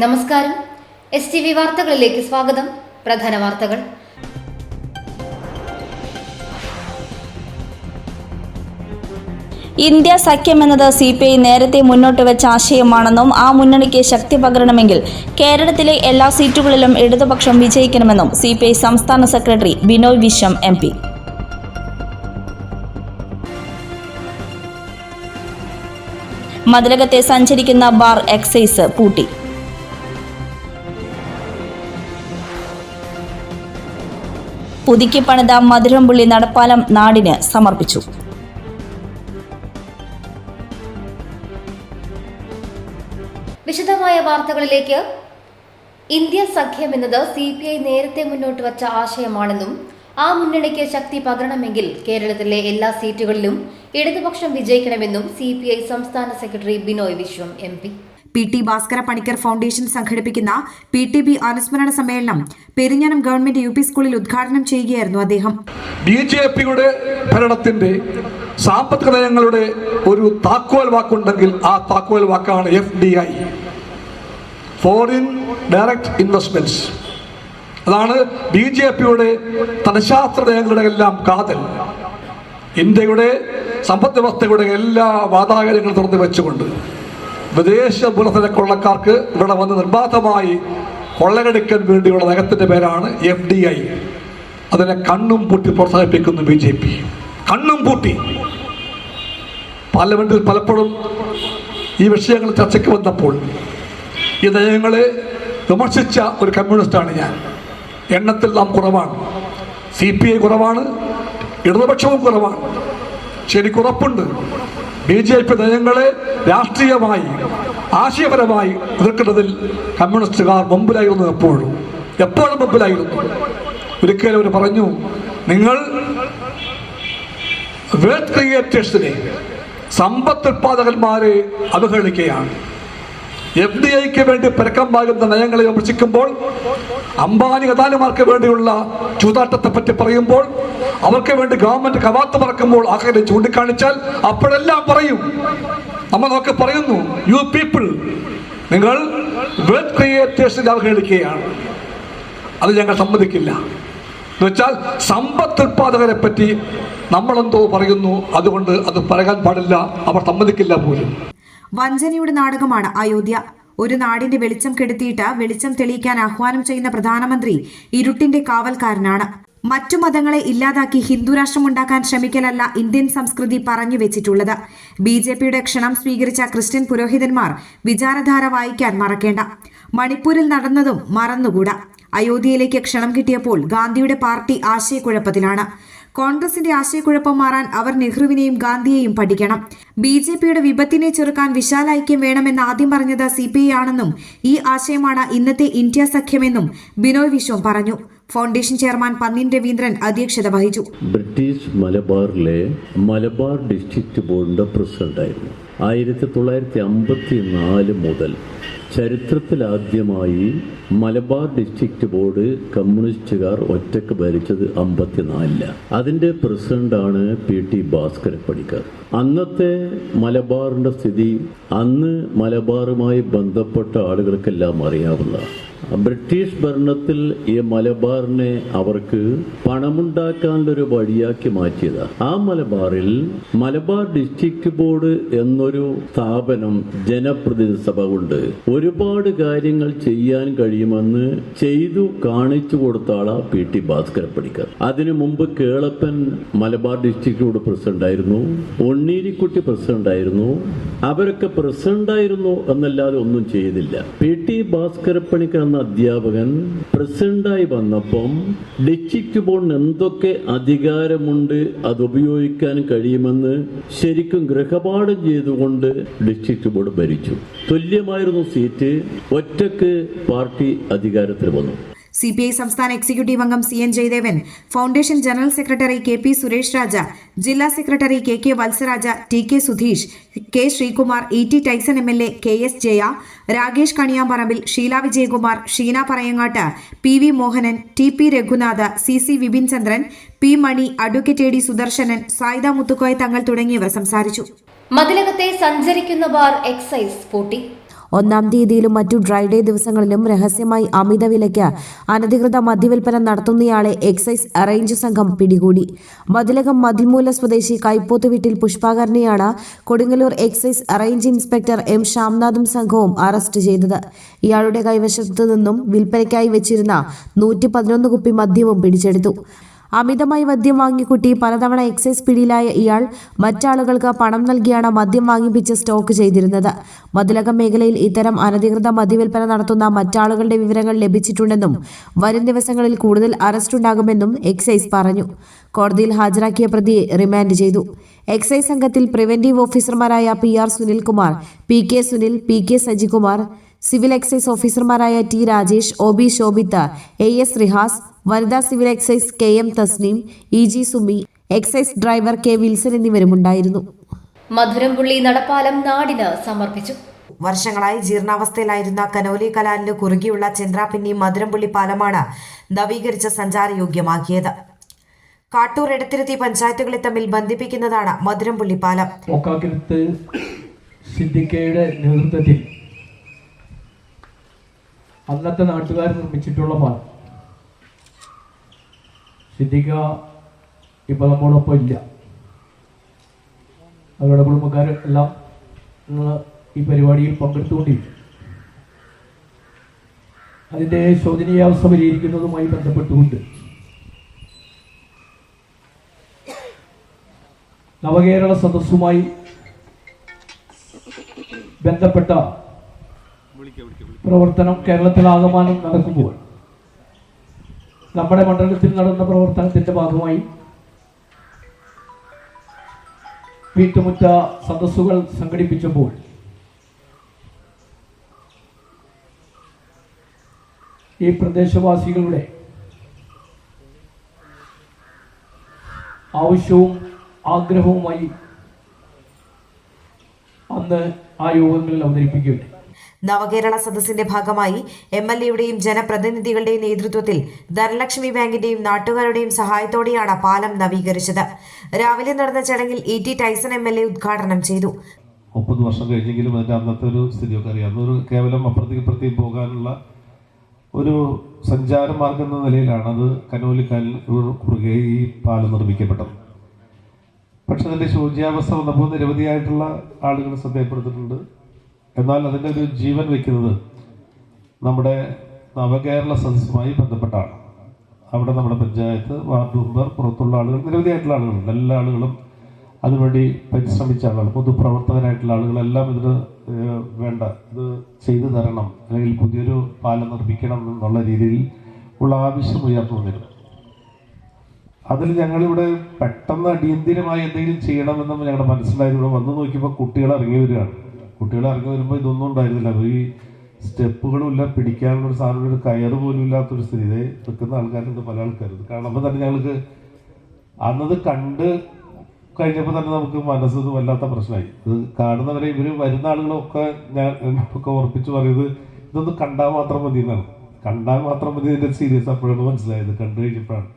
നമസ്കാരം. STV വാർത്തകളിലേക്ക് സ്വാഗതം. പ്രധാന വാർത്തകൾ. ഇന്ത്യ സഖ്യമെന്നത് CPI നേരത്തെ മുന്നോട്ട് വെച്ച ആശയമാണെന്നും ആ മുന്നണിക്ക് ശക്തി പകരണമെങ്കിൽ കേരളത്തിലെ എല്ലാ സീറ്റുകളിലും ഇടതുപക്ഷം വിജയിക്കണമെന്നും CPI സംസ്ഥാന സെക്രട്ടറി ബിനോയ് വിശ്വം MP. മതിലകത്തെ സഞ്ചരിക്കുന്ന ബാർ എക്സൈസ് പൂട്ടി. പുതുക്കി പണിത മധുരംപുള്ളി നടപ്പാലം നാടിന് സമർപ്പിച്ചു. വിശദമായ വാർത്തകളിലേക്ക്. ഇന്ത്യ സഖ്യം എന്നത് CPI നേരത്തെ മുന്നോട്ട് വച്ച ആശയമാണെന്നും ആ മുന്നണിക്ക് ശക്തി പകരണമെങ്കിൽ കേരളത്തിലെ എല്ലാ സീറ്റുകളിലും ഇടതുപക്ഷം വിജയിക്കണമെന്നും CPI സംസ്ഥാന secretary Binoy Viswam MP. PT Bhaskara Panicker foundation സംഘടിപ്പിക്കുന്ന PTB അനുസ്മരണ സമ്മേളനം പെരിഞ്ഞനം ഗവൺമെന്റ് UP സ്കൂളിൽ ഉദ്ഘാടനം ചെയ്യുകയായിരുന്നു അദ്ദേഹം. BJPയുടെ ഭരണത്തിന്റെ സാമ്പത്തിക നയങ്ങളുടെ ഒരു താക്കോൽ വാക്കുണ്ടെങ്കിൽ ആ താക്കോൽ വാക്കാണ് FDI, ഫോറിൻ ഡയറക്റ്റ് ഇൻവെസ്റ്റ്മെന്റ്സ്. അതാണ് BJPയുടെ ധനശാസ്ത്ര നയങ്ങളുടെ എല്ലാം കാതൽ. ഇന്ത്യയുടെ സമ്പദ് വ്യവസ്ഥയുടെ എല്ലാ വാതായനങ്ങളും തുറന്നു വെച്ചുകൊണ്ട് വിദേശ മൂലധന കൊള്ളക്കാർക്ക് ഇവിടെ വന്ന് നിർബാധമായി കൊള്ളകടിക്കാൻ വേണ്ടിയുള്ള നയത്തിന്റെ പേരാണ് FDI. അതിനെ കണ്ണും പൂട്ടി പ്രോത്സാഹിപ്പിക്കുന്നു BJP. കണ്ണും പൂട്ടി. പാർലമെന്റിൽ പലപ്പോഴും ഈ വിഷയങ്ങൾ ചർച്ചയ്ക്ക് വന്നപ്പോൾ ഈ നയങ്ങളെ വിമർശിച്ച ഒരു കമ്മ്യൂണിസ്റ്റാണ് ഞാൻ. എണ്ണത്തിൽ നാം കുറവാണ്, CPI കുറവാണ്, ഇടതുപക്ഷവും കുറവാണ്. ശരിക്കുറപ്പുണ്ട് BJP നയങ്ങളെ രാഷ്ട്രീയമായി ആശയപരമായി എതിർക്കുന്നതിൽ കമ്മ്യൂണിസ്റ്റുകാർ മുമ്പിലായിരുന്നു. എപ്പോഴും മുമ്പിലായിരുന്നു. ഒരിക്കലും അവർ പറഞ്ഞു, നിങ്ങൾ വെൽത്ത് ക്രിയേറ്റേഴ്സിനെ, സമ്പത്ത് ഉത്പാദകന്മാരെ അവഹേളിക്കുകയാണ്. FDIക്ക് വേണ്ടി പരക്കം പാകുന്ന നയങ്ങളെ വിമർശിക്കുമ്പോൾ, അംബാനി അദാനിമാർക്ക് വേണ്ടിയുള്ള ചൂതാട്ടത്തെ പറ്റി പറയുമ്പോൾ, അവർക്ക് വേണ്ടി ഗവൺമെന്റ് കവാത്ത് പറക്കുമ്പോൾ ആകെ ചൂണ്ടിക്കാണിച്ചാൽ അപ്പോഴെല്ലാം പറയും, നമ്മളൊക്കെ പറയുന്നു, യു പീപ്പിൾ, നിങ്ങൾ വെൽത്ത് ക്രിയേറ്റേഴ്സിനെ അവഹേളിക്കുകയാണ്. അത് ഞങ്ങൾ സമ്മതിക്കില്ല എന്ന് വെച്ചാൽ സമ്പത്ത് ഉത്പാദകരെ പറ്റി നമ്മളെന്തോ പറയുന്നു, അതുകൊണ്ട് അത് പറയാൻ പാടില്ല, അവർ സമ്മതിക്കില്ല പോലും. വഞ്ചനയുടെ നാടകമാണ് അയോധ്യ. ഒരു നാടിന്റെ വെളിച്ചം കെടുത്തിയിട്ട് വെളിച്ചം തെളിയിക്കാൻ ആഹ്വാനം ചെയ്യുന്ന പ്രധാനമന്ത്രി ഇരുട്ടിന്റെ കാവൽക്കാരനാണ്. മറ്റു മതങ്ങളെ ഇല്ലാതാക്കി ഹിന്ദുരാഷ്ട്രമുണ്ടാക്കാൻ ശ്രമിക്കലല്ല ഇന്ത്യൻ സംസ്കൃതി പറഞ്ഞു വെച്ചിട്ടുള്ളത്. BJPയുടെ ക്ഷണം സ്വീകരിച്ച ക്രിസ്ത്യൻ പുരോഹിതന്മാർ വിചാരധാര വായിക്കാൻ മറക്കേണ്ട. മണിപ്പൂരിൽ നടന്നതും മറന്നുകൂടാ. അയോധ്യയിലേക്ക് ക്ഷണം കിട്ടിയപ്പോൾ ഗാന്ധിയുടെ പാർട്ടി ആശയക്കുഴപ്പത്തിലാണ്. കോൺഗ്രസിന്റെ ആശയക്കുഴപ്പം മാറാൻ അവർ നെഹ്റുവിനെയും ഗാന്ധിയെയും പഠിക്കണം. BJPയുടെ വിപത്തിനെ ചെറുക്കാൻ വിശാല ഐക്യം വേണമെന്ന് ആദ്യം പറഞ്ഞത് CPI ആണെന്നും ഈ ആശയമാണ് ഇന്നത്തെ ഇന്ത്യ സഖ്യമെന്നും ബിനോയ് വിശ്വം പറഞ്ഞു. ഫൗണ്ടേഷൻ ചെയർമാൻ പന്നിൻ രവീന്ദ്രൻ അധ്യക്ഷത വഹിച്ചു. ബ്രിട്ടീഷ് മലബാറിലെ മലബാർ ഡിസ്ട്രിക്ട് ബോർഡിന്റെ പ്രസിഡന്റായിരുന്നു. 1954 മുതൽ ചരിത്രത്തിലാദ്യമായി മലബാർ ഡിസ്ട്രിക്ട് ബോർഡ് കമ്മ്യൂണിസ്റ്റുകാർ ഒറ്റക്ക് ഭരിച്ചത് 54. അതിൻ്റെ പ്രസിഡന്റാണ് PT ഭാസ്കര പണിക്കർ. അന്നത്തെ മലബാറിന്റെ സ്ഥിതി അന്ന് മലബാറുമായി ബന്ധപ്പെട്ട ആളുകൾക്കെല്ലാം അറിയാവുന്ന. ബ്രിട്ടീഷ് ഭരണത്തിൽ ഈ മലബാറിനെ അവർക്ക് പണമുണ്ടാക്കാനുള്ളൊരു വഴിയാക്കി മാറ്റിയതാണ്. ആ മലബാറിൽ മലബാർ ഡിസ്ട്രിക്ട് ബോർഡ് എന്നൊരു സ്ഥാപനം ജനപ്രതിനിധി സഭ കൊണ്ട് ഒരുപാട് കാര്യങ്ങൾ ചെയ്യാൻ കഴിയുമെന്ന് ചെയ്തു കാണിച്ചു കൊടുത്ത ആളാ PT ഭാസ്കര പണിക്കർ. അതിനു മുമ്പ് കേളപ്പൻ മലബാർ ഡിസ്ട്രിക്ട് ബോർഡ് പ്രസിഡന്റായിരുന്നു, ഉണ്ണീരിക്കുട്ടി പ്രസിഡന്റായിരുന്നു. അവരൊക്കെ പ്രസിഡന്റായിരുന്നു എന്നല്ലാതെ ഒന്നും ചെയ്തില്ല. PT ഭാസ്കര പണിക്കർ എന്ന അധ്യാപകൻ പ്രസിഡന്റായി വന്നപ്പം ഡിസ്ട്രിക്ട് ബോർഡിന് എന്തൊക്കെ അധികാരമുണ്ട് അത് ഉപയോഗിക്കാൻ കഴിയുമെന്ന് ശരിക്കും ഗൃഹപാഠം ചെയ്തുകൊണ്ട് ഡിസ്ട്രിക്ട് ബോർഡ് ഭരിച്ചു. തുല്യമായിരുന്നു സീറ്റ്. ഒറ്റക്ക് പാർട്ടി അധികാരത്തിൽ വന്നു. CPI സംസ്ഥാന എക്സിക്യൂട്ടീവ് അംഗം CN Jayadevan, foundation general secretary KP Suresh Raja, ജില്ലാ secretary KK Valsaraja, TK Sudheesh, K Sreekumar, ET Tyson MLA, KS Jaya, Rakesh Kaniyamparambil, Sheela Vijayakumar, Sheena Parayangat, PV Mohanan, TP Raghunath, CC Vipin Chandran, P Mani, advocate AD Sudarsanan, Sayida Muthukoya Thangal തുടങ്ങിയവർ സംസാരിച്ചു. മതിലകത്തെ സഞ്ചരിക്കുന്ന ബാർ എക്സൈസ് പൂട്ടി. 1-ാം തീയതിയിലും മറ്റു ഡ്രൈ ഡേ ദിവസങ്ങളിലും രഹസ്യമായി അമിത വിലയ്ക്ക് അനധികൃത മദ്യവിൽപ്പന നടത്തുന്നയാളെ എക്സൈസ് റേഞ്ച് സംഘം പിടികൂടി. മതിലകം മതിൽമൂല സ്വദേശി കൈപ്പോത്ത് വീട്ടിൽ പുഷ്പാകരനെയാണ് Kodungallur excise range inspector M ശ്യാംനാഥും സംഘവും അറസ്റ്റ് ചെയ്തത്. ഇയാളുടെ കൈവശത്തു നിന്നും വിൽപ്പനയ്ക്കായി വെച്ചിരുന്ന 111 കുപ്പി മദ്യവും പിടിച്ചെടുത്തു. അമിതമായി മദ്യം വാങ്ങിക്കൂട്ടി പലതവണ എക്സൈസ് പിടിയിലായ ഇയാൾ മറ്റാളുകൾക്ക് പണം നൽകിയാണ് മദ്യം വാങ്ങിപ്പിച്ച് സ്റ്റോക്ക് ചെയ്തിരുന്നത്. മതിലകം മേഖലയിൽ ഇത്തരം അനധികൃത മദ്യവിൽപ്പന നടത്തുന്ന മറ്റാളുകളുടെ വിവരങ്ങൾ ലഭിച്ചിട്ടുണ്ടെന്നും വരും ദിവസങ്ങളിൽ കൂടുതൽ അറസ്റ്റുണ്ടാകുമെന്നും എക്സൈസ് പറഞ്ഞു. കോടതിയിൽ ഹാജരാക്കിയ പ്രതിയെ റിമാൻഡ് ചെയ്തു. എക്സൈസ് സംഘത്തിൽ പ്രിവന്റീവ് ഓഫീസർമാരായ PR Sunilkumar, PK Sunil, PK Sajikumar, civil excise ഓഫീസർമാരായ T Rajesh, OB Shobhitha, AS Rihas, വനിതാ civil excise KM Thasneem, EG Sumi, excise driver K Wilson എന്നിവരുമുണ്ടായിരുന്നു. മധുരംപുള്ളി നടപ്പാലം നാടിന് സമർപ്പിച്ചു. വർഷങ്ങളായി ജീർണാവസ്ഥയിലായിരുന്ന കനോലി കനാലിന് കുറുകെയുള്ള ചന്ദ്രാപിന്നി മധുരംപുള്ളി പാലമാണ് നവീകരിച്ച് സഞ്ചാരയോഗ്യമാക്കിയത്. കാട്ടൂർ എടത്തിരുത്തി പഞ്ചായത്തുകളെ തമ്മിൽ ബന്ധിപ്പിക്കുന്നതാണ് മധുരംപുള്ളി പാലം. സിദ്ദിഖയുടെ നേതൃത്വത്തിൽ അന്നത്തെ നാട്ടുകാർ നിർമ്മിച്ചിട്ടുള്ള പാലം. സിദ്ദിഖ ഇപ്പോൾ നമ്മോടൊപ്പം ഇല്ല. അവരുടെ കുടുംബക്കാർ എല്ലാം ഈ പരിപാടിയിൽ പങ്കെടുത്തുകൊണ്ടിരിക്കും. അതിൻ്റെ ശോചനീയാവസ്ഥ പരിഹരിക്കുന്നതുമായി ബന്ധപ്പെട്ടുകൊണ്ട് നവകേരള സദസ്സുമായി ബന്ധപ്പെട്ട പ്രവർത്തനം കേരളത്തിലാകമാനം നടക്കുമ്പോൾ നമ്മുടെ മണ്ഡലത്തിൽ നടന്ന പ്രവർത്തനത്തിന്റെ ഭാഗമായി വീട്ടുമുറ്റ സദസ്സുകൾ സംഘടിപ്പിച്ചപ്പോൾ ഈ പ്രദേശവാസികളുടെ ആവശ്യവും ആഗ്രഹവുമായി അന്ന് ആ യോഗങ്ങളിൽ അവതരിപ്പിക്കുകയുണ്ടായി. നവകേരള സദസ്സിന്റെ ഭാഗമായി MLAയുടെയും ജനപ്രതിനിധികളുടെയും നേതൃത്വത്തിൽ ധനലക്ഷ്മി ബാങ്കിന്റെയും നാട്ടുകാരുടെയും സഹായത്തോടെയാണ് പാലം നവീകരിച്ചത്. രാവിലെ നടന്ന ചടങ്ങിൽ ET ടൈസൺ MLA ഉദ്ഘാടനം ചെയ്തു. 30 വർഷം കഴിഞ്ഞെങ്കിലും അതിൻ്റെ അന്നത്തെ ഒരു സ്ഥിതിയൊക്കെ അറിയാം. അതൊരു കേവലം അപ്പുറത്തേക്ക് പോകാനുള്ള ഒരു സഞ്ചാരമാർഗം എന്ന നിലയിലാണ് അത് കനോലിക്കാലിൽ കുറുകെ ഈ പാലം നിർമ്മിക്കപ്പെട്ടത്. പക്ഷെ അതിൻ്റെ ശോച്യാവസ്ഥ വന്നപ്പോൾ നിരവധിയായിട്ടുള്ള ആളുകൾ ശ്രദ്ധയപ്പെടുത്തിയിട്ടുണ്ട്. എന്നാൽ അതിൻ്റെ ഒരു ജീവൻ വയ്ക്കുന്നത് നമ്മുടെ നവകേരള സദസ്സുമായി ബന്ധപ്പെട്ടാണ്. അവിടെ നമ്മുടെ പഞ്ചായത്ത്, വാർഡ് മെമ്പർ, പുറത്തുള്ള ആളുകൾ, നിരവധിയായിട്ടുള്ള ആളുകളുണ്ട്. എല്ലാ ആളുകളും അതിനുവേണ്ടി പരിശ്രമിച്ച ആളുകൾ, പൊതുപ്രവർത്തകരായിട്ടുള്ള ആളുകളെല്ലാം ഇതിന് വേണ്ട ഇത് ചെയ്തു തരണം, അല്ലെങ്കിൽ പുതിയൊരു പാലം നിർമ്മിക്കണം എന്നുള്ള രീതിയിൽ ഉള്ള ആവശ്യം ഉയർന്നു വന്നിരുന്നു. അതിൽ ഞങ്ങളിവിടെ പെട്ടെന്ന് അടിയന്തിരമായി എന്തെങ്കിലും ചെയ്യണമെന്നും ഞങ്ങളുടെ മനസ്സിലായി. ഇവിടെ വന്നു നോക്കിയപ്പോൾ കുട്ടികൾ ഇറങ്ങി വരികയാണ്. കുട്ടികൾ ഇറങ്ങി വരുമ്പോൾ ഇതൊന്നും ഉണ്ടായിരുന്നില്ല. ഈ സ്റ്റെപ്പുകളും ഇല്ല, പിടിക്കാനുള്ളൊരു സാധനം, ഒരു കയറ് പോലും ഇല്ലാത്തൊരു സ്ഥിതി. നിൽക്കുന്ന ആൾക്കാരുണ്ട്, പല ആൾക്കാരും. കാണുമ്പോൾ തന്നെ ഞങ്ങൾക്ക് അന്നത് കണ്ട് കഴിഞ്ഞപ്പോൾ തന്നെ നമുക്ക് മനസ്സ് വല്ലാത്ത പ്രശ്നമായി. ഇത് കാണുന്നവരെ ഇവർ വരുന്ന ആളുകളൊക്കെ ഞാനൊക്കെ ഉറപ്പിച്ച് പറയുന്നത് ഇതൊന്ന് കണ്ടാൽ മാത്രം മതി എന്നാണ്. കണ്ടാൽ മാത്രം മതി ഇതിൻ്റെ സീരിയസ് അപ്പോഴാണ് മനസ്സിലായത്, കണ്ടു കഴിഞ്ഞപ്പോഴാണ്.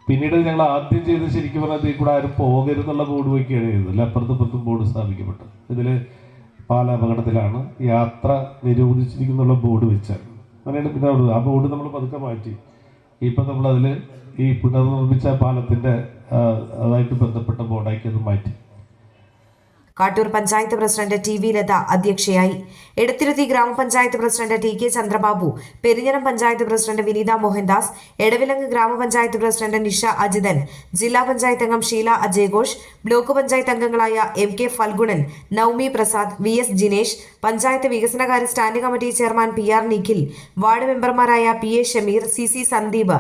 പിന്നീട് ഞങ്ങൾ ആദ്യം ചെയ്ത് ശരിക്കും പറഞ്ഞാൽ ഇതിൽ കൂടെ ആരും പോകരുതെന്നുള്ള ബോർഡ് വയ്ക്കുകയാണ് ചെയ്തത്. അപ്പുറത്തും ബോർഡ് സ്ഥാപിക്കപ്പെട്ടു. ഇതിൽ പാല അപകടത്തിലാണ്, യാത്ര നിരോധിച്ചിരിക്കുന്നുള്ള ബോർഡ് വെച്ചാൽ അങ്ങനെയാണ്. പിന്നെ അവിടെ ആ ബോർഡ് നമ്മൾ പതുക്കെ മാറ്റി ഇപ്പം നമ്മളതിൽ ഈ പുനർനിർമ്മിച്ച പാലത്തിൻ്റെ അതായിട്ട് ബന്ധപ്പെട്ട ബോർഡാക്കി അത് മാറ്റി. കാട്ടൂർ പഞ്ചായത്ത് പ്രസിഡന്റ് TV ലത അധ്യക്ഷയായി. Edathiruthy grama panchayat president TK Chandrababu, Perinjanam panchayat president Vineetha Mohandas, Edavilangu grama panchayat president Nisha Ajithan, ജില്ലാ പഞ്ചായത്ത് അംഗം ഷീല അജയഘോഷ്, ബ്ലോക്ക് പഞ്ചായത്ത് അംഗങ്ങളായ MK ഫൽഗുണൻ, നൌമി പ്രസാദ്, VS ജിനേഷ്, പഞ്ചായത്ത് വികസനകാര്യ standing committee chairman PR Nikhil, ward മെമ്പർമാരായ PA Shameer, CC Sandeep,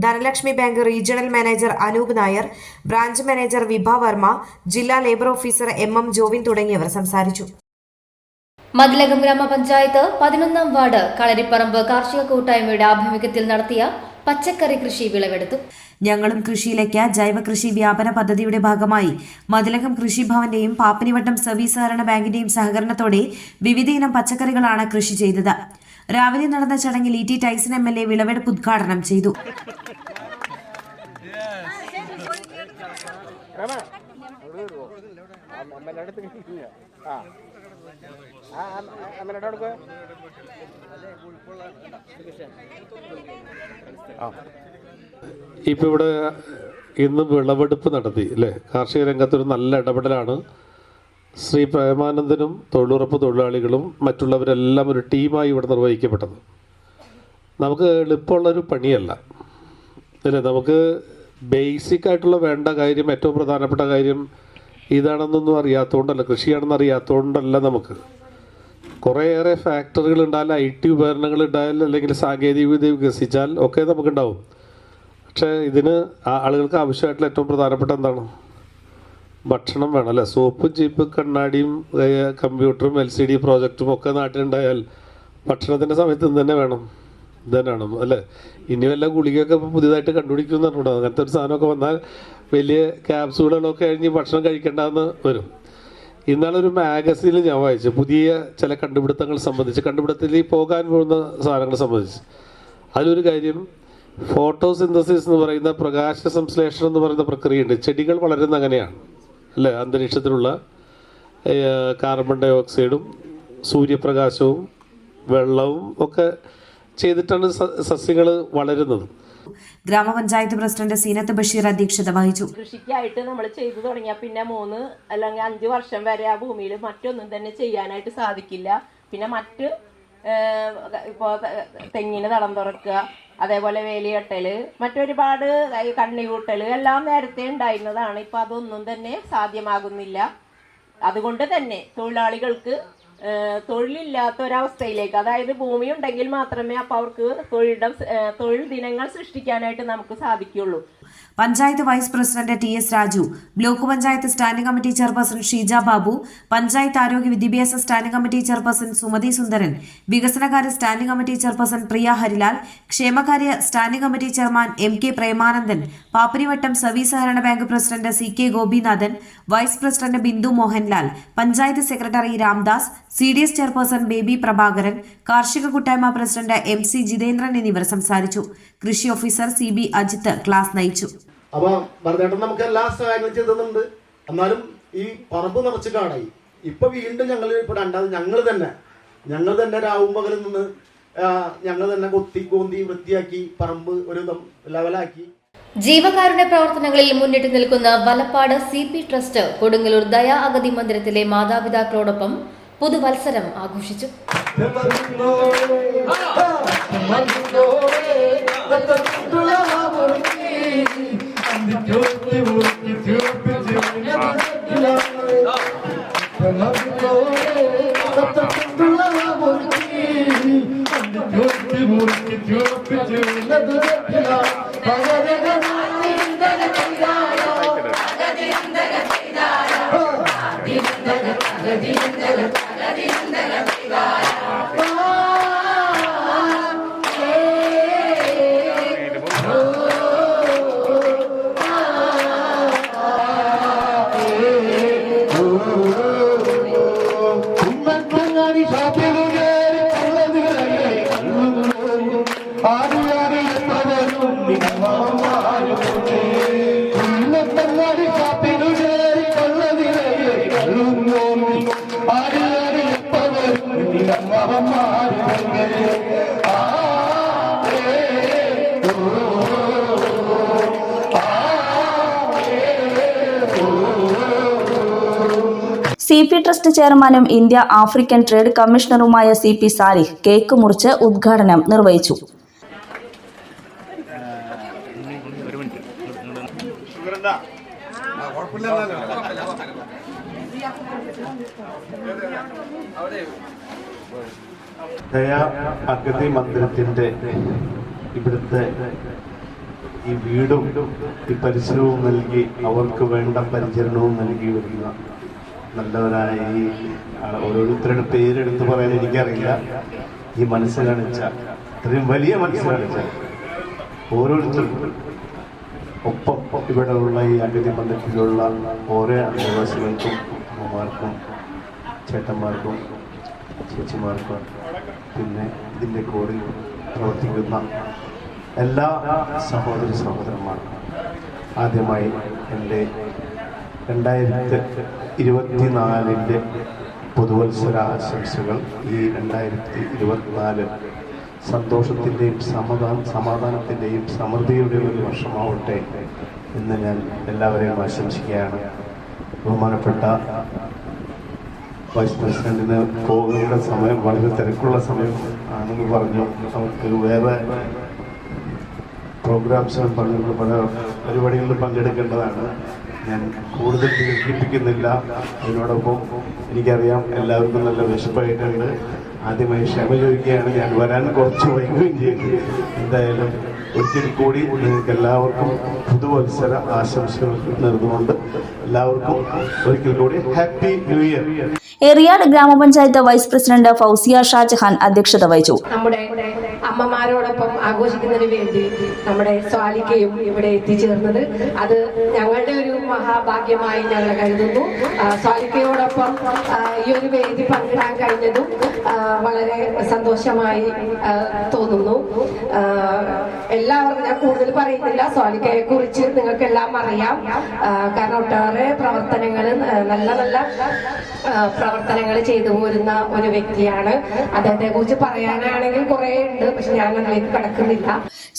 Dhanlaxmi bank regional manager Anoop Nair, branch manager Vibha Varma, ജില്ലാ ലേബർ ഓഫീസർ MM ജോവിൻ തുടങ്ങിയവർ സംസാരിച്ചു. മതിലകം ഗ്രാമപഞ്ചായത്ത് 11-ാം വാർഡ് കളരിപ്പറമ്പ് കാർഷിക കൂട്ടായ്മയുടെ ആഭിമുഖ്യത്തിൽ നടത്തിയ പച്ചക്കറി കൃഷി വിളവെടുത്തു. ഞങ്ങളും കൃഷിയിലേക്ക് ജൈവ കൃഷി വ്യാപന പദ്ധതിയുടെ ഭാഗമായി മതിലകം കൃഷിഭവന്റെയും പാപ്പനിവട്ടം സർവീസ് സഹകരണ ബാങ്കിന്റെയും സഹകരണത്തോടെ വിവിധയിനം പച്ചക്കറികളാണ് കൃഷി ചെയ്തത്. രാവിലെ നടന്ന ചടങ്ങിൽ ET ടൈസൺ MLA വിളവെടുപ്പ് ഉദ്ഘാടനം ചെയ്തു. ഇപ്പം ഇവിടെ ഇന്ന് വിളവെടുപ്പ് നടത്തി അല്ലേ? കാർഷിക രംഗത്തൊരു നല്ല ഇടപെടലാണ്. ശ്രീ പ്രേമാനന്ദനും തൊഴിലുറപ്പ് തൊഴിലാളികളും മറ്റുള്ളവരെല്ലാം ഒരു ടീമായി ഇവിടെ നിർവഹിക്കപ്പെട്ടത്. നമുക്ക് എളുപ്പമുള്ളൊരു പണിയല്ല അല്ലേ? നമുക്ക് ബേസിക് ആയിട്ടുള്ള വേണ്ട കാര്യം, ഏറ്റവും പ്രധാനപ്പെട്ട കാര്യം ഇതാണെന്നൊന്നും അറിയാത്തതുകൊണ്ടല്ല, കൃഷിയാണെന്ന് അറിയാത്തതുകൊണ്ടല്ല. നമുക്ക് കുറേയേറെ ഫാക്ടറികൾ ഉണ്ടായാൽ, IT ഉപകരണങ്ങൾ ഉണ്ടായാൽ, അല്ലെങ്കിൽ സാങ്കേതിക വിദ്യ വികസിച്ചാൽ ഒക്കെ നമുക്കുണ്ടാവും. പക്ഷേ ഇതിന് ആളുകൾക്ക് ആവശ്യമായിട്ടുള്ള ഏറ്റവും പ്രധാനപ്പെട്ട എന്താണ്? ഭക്ഷണം വേണം അല്ലേ? സോപ്പും ചീപ്പ് കണ്ണാടിയും കമ്പ്യൂട്ടറും LCD പ്രോജക്റ്റും ഒക്കെ നാട്ടിലുണ്ടായാൽ ഭക്ഷണത്തിൻ്റെ സമയത്ത് ഇന്ന് തന്നെ വേണം, ഇതന്നെയാണ് അല്ലേ? ഇനി വല്ല ഗുളികയൊക്കെ ഇപ്പോൾ പുതിയതായിട്ട് കണ്ടുപിടിക്കുമെന്ന് പറഞ്ഞിട്ടുണ്ടോ? അങ്ങനത്തെ ഒരു സാധനമൊക്കെ വന്നാൽ വലിയ ക്യാപ്സൂളുകളൊക്കെ കഴിഞ്ഞ് ഭക്ഷണം കഴിക്കേണ്ടെന്ന് വരും. ഇന്നാളൊരു മാഗസീനിൽ ഞാൻ വായിച്ചു പുതിയ ചില കണ്ടുപിടുത്തങ്ങൾ സംബന്ധിച്ച്, കണ്ടുപിടുത്തത്തിൽ പോകാൻ പോകുന്ന സാധനങ്ങൾ സംബന്ധിച്ച്. അതിലൊരു കാര്യം, ഫോട്ടോസിന്തസിസ് എന്ന് പറയുന്ന പ്രകാശ സംശ്ലേഷണം എന്ന് പറയുന്ന പ്രക്രിയയുണ്ട്. ചെടികൾ വളരുന്ന അങ്ങനെയാണ് അല്ലേ? അന്തരീക്ഷത്തിലുള്ള കാർബൺ ഡൈ ഓക്സൈഡും സൂര്യപ്രകാശവും വെള്ളവും ഒക്കെ ചെയ്തിട്ടാണ് സസ്യങ്ങൾ വളരുന്നത്. ഗ്രാമപഞ്ചായത്ത് പ്രസിഡന്റ് സീനത്ത് ബഷീർ അധ്യക്ഷത വഹിച്ചു. കൃഷിക്കായിട്ട് നമ്മൾ ചെയ്തു തുടങ്ങിയാൽ പിന്നെ 3 അല്ലെങ്കിൽ 5 വർഷം വരെ ആ ഭൂമിയിൽ മറ്റൊന്നും തന്നെ ചെയ്യാനായിട്ട് സാധിക്കില്ല. പിന്നെ മറ്റ് ഇപ്പോൾ തെങ്ങിന് തടം തുറക്കുക, അതേപോലെ വേലികെട്ടല്, മറ്റൊരുപാട് കണ്ണികൂട്ടൽ എല്ലാം നേരത്തെ ഉണ്ടായിരുന്നതാണ്. ഇപ്പം അതൊന്നും തന്നെ സാധ്യമാകുന്നില്ല. അതുകൊണ്ട് തന്നെ തൊഴിലാളികൾക്ക് തൊഴിലില്ലാത്ത ഒരവസ്ഥയിലേക്ക്, അതായത് ഭൂമി ഉണ്ടെങ്കിൽ മാത്രമേ അപ്പോൾ അവർക്ക് തൊഴിൽ ദിനങ്ങൾ സൃഷ്ടിക്കാനായിട്ട് നമുക്ക് സാധിക്കുള്ളൂ. Panchayat vice president TS Raju, block panchayat standing committee chairperson Sheeja Babu, panchayat ആരോഗ്യ വിദ്യാഭ്യാസ standing committee chairperson Sumathi Sundaran, വികസനകാര്യ standing committee chairperson Priya Harilal, ക്ഷേമകാര്യ standing committee chairman MK Premanandan, Pappinivattam service സഹകരണ bank president CK Gopinathan, vice president Bindu Mohanlal, panchayat secretary Ramdas, CDS chairperson Baby Prabhakaran, കാർഷിക കൂട്ടായ്മ പ്രസിഡന്റ് MC ജിതേന്ദ്രൻ എന്നിവർ സംസാരിച്ചു. കൃഷി ഓഫീസർ CB അജിത്ത് ക്ലാസ് നയിച്ചു. അപ്പൊ ഭരതേട്ടൻ നമുക്ക് എല്ലാ സഹായങ്ങളും ചെയ്തിട്ടുണ്ട്. എന്നാലും ഈ പറമ്പ് നിറച്ച് കാടായി. ഇപ്പൊ വീണ്ടും ഇപ്പൊ രണ്ടാമത് ഞങ്ങൾ തന്നെ രാവും പകലും നിന്ന് ഞങ്ങൾ തന്നെ കൊത്തി വൃത്തിയാക്കി പറമ്പ് ഒരു ലെവലാക്കി. ജീവകാരുണ്യ പ്രവർത്തനങ്ങളിൽ മുന്നിട്ട് നിൽക്കുന്ന വലപ്പാട് CP ട്രസ്റ്റ് കൊടുങ്ങല്ലൂർ ദയാ അഗതി മന്ദിരത്തിലെ മാതാപിതാക്കളോടൊപ്പം പുതുവത്സരം ആഘോഷിച്ചു. CP ട്രസ്റ്റ് ചെയർമാനും ഇന്ത്യ ആഫ്രിക്കൻ ട്രേഡ് കമ്മീഷണറുമായ CP സാലിഹ് കേക്ക് മുറിച്ച് ഉദ്ഘാടനം നിർവഹിച്ചു. ദയാ അഗതി മന്ദിരത്തിന്റെ ഇവിടുത്തെ ഈ വീടും ഈ പരിസരവും നൽകി അവർക്ക് വേണ്ട പരിചരണവും നൽകി വരുന്ന നല്ലവരായ ഈ ഓരോരുത്തരുടെ പേരെടുത്ത് പറയാൻ എനിക്കറിയില്ല. ഈ മനസ്സ് കാണിച്ച, ഇത്രയും വലിയ മനസ്സ് കാണിച്ച ഓരോരുത്തർക്കും ഒപ്പം ഇവിടെയുള്ള ഈ അഗതി മന്ദിരത്തിലുള്ള ഓരോ അന്തേവാസികൾക്കും, അമ്മമാർക്കും, ചേട്ടന്മാർക്കും, ചേച്ചിമാർക്കും, പിന്നെ ഇതിൻ്റെ കൂടെ പ്രവർത്തിക്കുന്ന എല്ലാ സഹോദരന്മാർക്കും ആദ്യമായി എൻ്റെ 2024 പുതുവത്സര ആശംസകൾ. ഈ 2024 സന്തോഷത്തിൻ്റെയും സമാധാനത്തിൻ്റെയും സമൃദ്ധിയുടെയും ഒരു വർഷമാവട്ടെ എന്ന് ഞാൻ എല്ലാവരെയും ആശംസിക്കുകയാണ്. ബഹുമാനപ്പെട്ട വൈസ് പ്രസിഡന്റിന് പോകുന്ന സമയം വളരെ തിരക്കുള്ള സമയം ആണെന്ന് പറഞ്ഞു. അവർക്ക് വേറെ പ്രോഗ്രാംസിലും പല പരിപാടികളിലും പങ്കെടുക്കേണ്ടതാണ്. ഞാൻ കൂടുതൽ ദീർഘിപ്പിക്കുന്നില്ല. അതിനോടൊപ്പം എനിക്കറിയാം എല്ലാവർക്കും നല്ല വിശപ്പായിട്ടുണ്ട്. ആദ്യമായി ക്ഷമ ചോദിക്കുകയാണ്, ഞാൻ വരാൻ കുറച്ച് വൈകുകയും ചെയ്തു. എന്തായാലും ഒരിക്കൽ കൂടി നിങ്ങൾക്ക് എല്ലാവർക്കും പുതുവത്സര ആശംസകൾ നേർന്നുകൊണ്ട് എല്ലാവർക്കും ഒരിക്കൽ കൂടി ഹാപ്പി ന്യൂ ഇയർ. എറിയാട് ഗ്രാമപഞ്ചായത്ത് വൈസ് പ്രസിഡന്റ് ഫൗസിയ ഷാജഹാൻ അധ്യക്ഷത വഹിച്ചു. നമ്മുടെ അമ്മമാരോടൊപ്പം ആഘോഷിക്കുന്നതിന് വേണ്ടി നമ്മുടെ സ്വാലിക്കയും ഇവിടെ എത്തിച്ചേർന്നത് അത് ഞങ്ങളുടെ ഒരു മഹാഭാഗ്യമായി ഞങ്ങൾ കരുതുന്നു. സ്വാലിക്കയോടൊപ്പം ഈ ഒരു വേദി പങ്കിടാൻ കഴിഞ്ഞതും വളരെ സന്തോഷമായി തോന്നുന്നു. എല്ലാവർക്കും ഞാൻ കൂടുതൽ പറയുന്നില്ല. സ്വാലിക്കയെ കുറിച്ച് നിങ്ങൾക്കെല്ലാം അറിയാം. കാരണം ഒട്ടേറെ പ്രവർത്തനങ്ങൾ നല്ല പ്രവർത്തനങ്ങൾ ചെയ്തു പോരുന്ന ഒരു വ്യക്തിയാണ്. അദ്ദേഹത്തെ കുറിച്ച് പറയാനാണെങ്കിൽ കുറെ ഉണ്ട്, പക്ഷെ ഞാൻ അതിലേക്ക് കടക്കുന്നില്ല.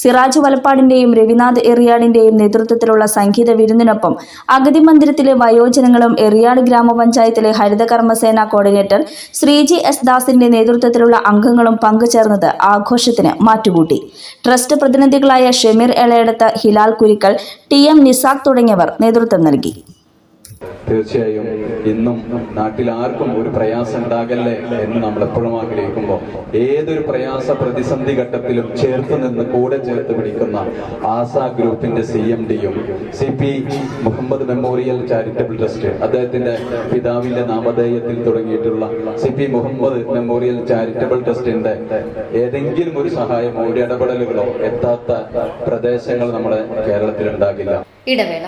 സിറാജ് വലപ്പാടിന്റെയും രവിനാഥ് എറിയാടിന്റെയും നേതൃത്വത്തിലുള്ള സംഗീത വിരുന്നിനൊപ്പം അഗതി മന്ദിരത്തിലെ വയോജനങ്ങളും എറിയാട് ഗ്രാമപഞ്ചായത്തിലെ ഹരിതകർമ്മസേന കോർഡിനേറ്റർ ശ്രീജി എസ് ദാസിന്റെ നേതൃത്വത്തിലുള്ള അംഗങ്ങളും പങ്കുചേർന്നത് ആഘോഷത്തിന് മാറ്റുകൂട്ടി. ട്രസ്റ്റ് പ്രതിനിധികളായ ഷമീർ എളയടത്ത്, ഹിലാൽ കുരിക്കൽ, TM നിസാഖ് തുടങ്ങിയവർ നേതൃത്വം നൽകി. തീർച്ചയായും ഇന്നും നാട്ടിൽ ആർക്കും ഒരു പ്രയാസം ഉണ്ടാകല്ലേ എന്ന് നമ്മൾ എപ്പോഴും ആഗ്രഹിക്കുമ്പോൾ ഏതൊരു പ്രയാസ പ്രതിസന്ധി ഘട്ടത്തിലും ചേർത്ത് നിന്ന് കൂടെ ചേർത്ത് പിടിക്കുന്ന ആസാ ഗ്രൂപ്പിന്റെ CMD-യും CP Muhammad memorial charitable trust, അദ്ദേഹത്തിന്റെ പിതാവിന്റെ നാമധേയത്തിൽ തുടങ്ങിയിട്ടുള്ള CP മുഹമ്മദ് മെമ്മോറിയൽ ചാരിറ്റബിൾ ട്രസ്റ്റിന്റെ ഏതെങ്കിലും ഒരു സഹായമോ ഒരു ഇടപെടലുകളോ എത്താത്ത പ്രദേശങ്ങൾ നമ്മുടെ കേരളത്തിൽ ഉണ്ടാകില്ല. ഇടവേള.